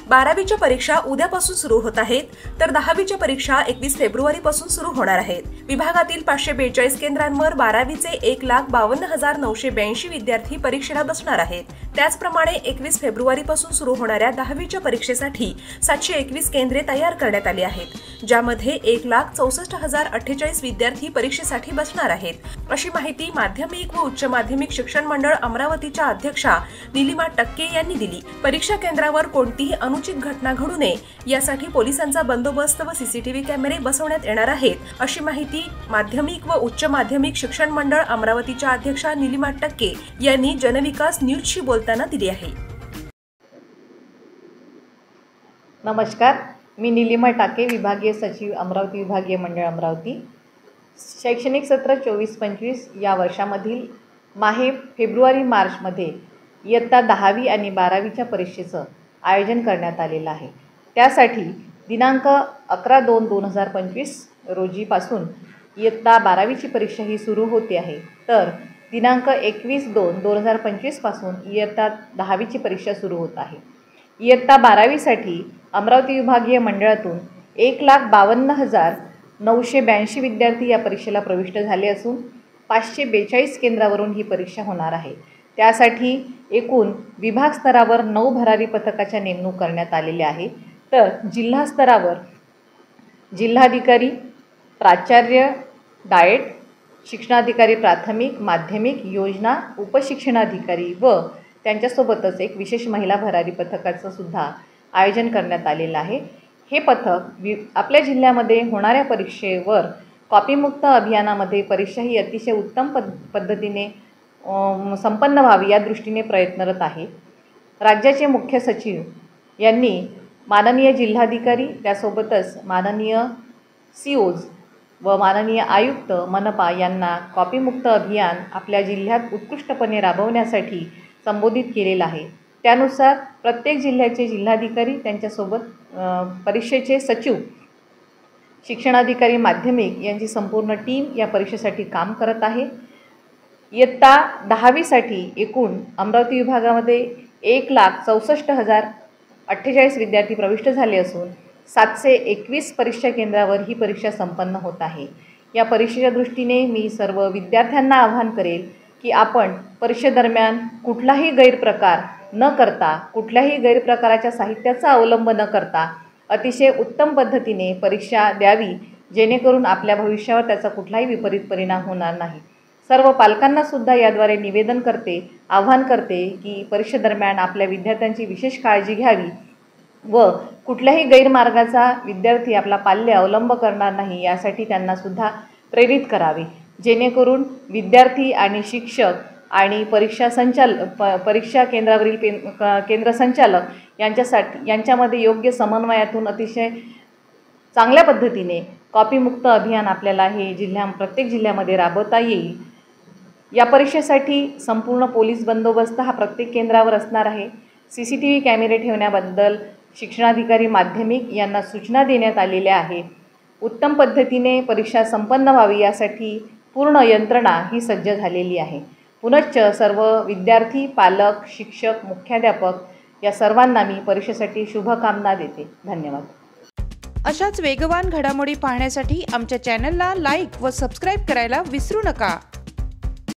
12वीच्या परीक्षा उद्यापासून सुरू होत आहेत, तर 10वीच्या परीक्षा 21 फेब्रुवारीपासून सुरू होणार आहेत। विभागातील 542 केंद्रांवर 12वीचे 1,52,982 विद्यार्थी परीक्षेला बसणार आहेत। त्याचप्रमाणे 21 फेब्रुवारीपासून सुरू होणाऱ्या 10वीच्या परीक्षेसाठी 721 केंद्रे तयार करण्यात आली आहेत, ज्यामध्ये 1,64,048 विद्यार्थी परीक्षेसाठी बसणार आहेत, अशी माहिती माध्यमिक व उच्च माध्यमिक शिक्षण मंडळ अमरावतीच्या अध्यक्षा नीलिमा टक्के यांनी दिली। परीक्षा केंद्रावर कोणतीही अनुचित घटना घडू नये यासाठी पोलिसांचा बंदोबस्त व सीसीटीव्ही कॅमेरे बसवण्यात येणार आहेत, अशी माहिती माध्यमिक व उच्च माध्यमिक शिक्षण मंडळ अमरावतीच्या अध्यक्षा नीलिमा टक्के यांनी जनविकास न्यूजशी बोलताना दिली आहे। नमस्कार, मी नीलिमा टाके, विभागीय सचिव, अमरावती विभागीय मंडळ अमरावती। शैक्षणिक सत्र 24-25 या वर्षामधील माहे फेब्रुवारी-मार्चमध्ये इयत्ता 10वी आणि 12वीच्या परीक्षेचं आयोजन करण्यात आलेलं आहे। त्यासाठी दिनांक 11/2/2025 रोजीपासून इयत्ता 12वीची परीक्षा ही सुरू होते आहे, तर दिनांक 21/2/2025 पासून इयत्ता 10वीची परीक्षा सुरू होत आहे। इयत्ता 12वीसाठी अमरावती विभागीय मंडळातून 1,52,982 विद्यार्थी या परीक्षेला प्रविष्ट झाले असून 542 केंद्रावरून ही परीक्षा होणार आहे। त्यासाठी एकूण विभाग स्तरावर 9 भरारी पथकाच्या नेमणूक करण्यात आलेल्या आहे, तर जिल्हा स्तरावर जिल्हाधिकारी, प्राचार्य, डाएट, शिक्षणाधिकारी प्राथमिक, माध्यमिक, योजना, उपशिक्षणाधिकारी व त्यांच्यासोबतच एक विशेष महिला भरारी पथकाचं सुद्धा आयोजन करण्यात आलेलं आहे। हे पथक आपल्या जिल्ह्यामध्ये होणाऱ्या परीक्षेवर कॉपीमुक्त अभियानामध्ये परीक्षा ही अतिशय उत्तम पद्धतीने संपन्न व्हावी या दृष्टीने प्रयत्नरत आहे। राज्याचे मुख्य सचिव यांनी माननीय जिल्हाधिकारी, त्यासोबतच माननीय COs व माननीय आयुक्त मनपा यांना कॉपीमुक्त अभियान आपल्या जिल्ह्यात उत्कृष्टपणे राबवण्यासाठी संबोधित केलेलं आहे। त्यानुसार प्रत्येक जिल्ह्याचे जिल्हाधिकारी, त्यांच्यासोबत परीक्षेचे सचिव, शिक्षणाधिकारी माध्यमिक यांची संपूर्ण टीम या परीक्षेसाठी काम करत आहे। इयत्ता 10वीसाठी एकूण अमरावती विभागामध्ये 1,64,048 विद्यार्थी प्रविष्ट झाले असून 721 परीक्षा केंद्रावर ही परीक्षा संपन्न होत आहे। या परीक्षेच्या दृष्टीने मी सर्व विद्यार्थ्यांना आवाहन करेल की आपण परीक्षेदरम्यान कुठलाही गैरप्रकार न करता, कुठल्याही गैरप्रकाराच्या साहित्याचा अवलंब न करता अतिशय उत्तम पद्धतीने परीक्षा द्यावी, जेणेकरून आपल्या भविष्यावर त्याचा कुठलाही विपरीत परिणाम होणार नाही। सर्व पालकांना सुद्धा याद्वारे निवेदन करते, आवाहन करते की परीक्षेदरम्यान आपल्या विद्यार्थ्यांची विशेष काळजी घ्यावी व कुठल्याही गैरमार्गाचा विद्यार्थी आपला पाल्य अवलंब करणार नाही यासाठी त्यांना सुद्धा प्रेरित करावे, जेणेकरून विद्यार्थी आणि शिक्षक आणि परीक्षा केंद्रावरील केंद्र संचालक यांच्यामध्ये योग्य समन्वयातून अतिशय चांगल्या पद्धतीने कॉपीमुक्त अभियान आपल्याला हे प्रत्येक जिल्ह्यामध्ये राबवता येईल। या परीक्षेसाठी संपूर्ण पोलीस बंदोबस्त हा प्रत्येक केंद्रावर असणार आहे। CCTV कॅमेरे ठेवण्याबद्दल शिक्षणाधिकारी माध्यमिक यांना सूचना देण्यात आलेल्या आहेत। उत्तम पद्धतीने परीक्षा संपन्न व्हावी यासाठी पूर्ण यंत्रणा ही सज्ज झालेली आहे। पुनश्च सर्व विद्यार्थी, पालक, शिक्षक, मुख्याध्यापक या सर्वांना मी परीक्षेसाठी शुभकामना देते। धन्यवाद। अशाच वेगवान घडामोडी पाहण्यासाठी आमच्या चॅनलला लाईक व सबस्क्राईब करायला विसरू नका।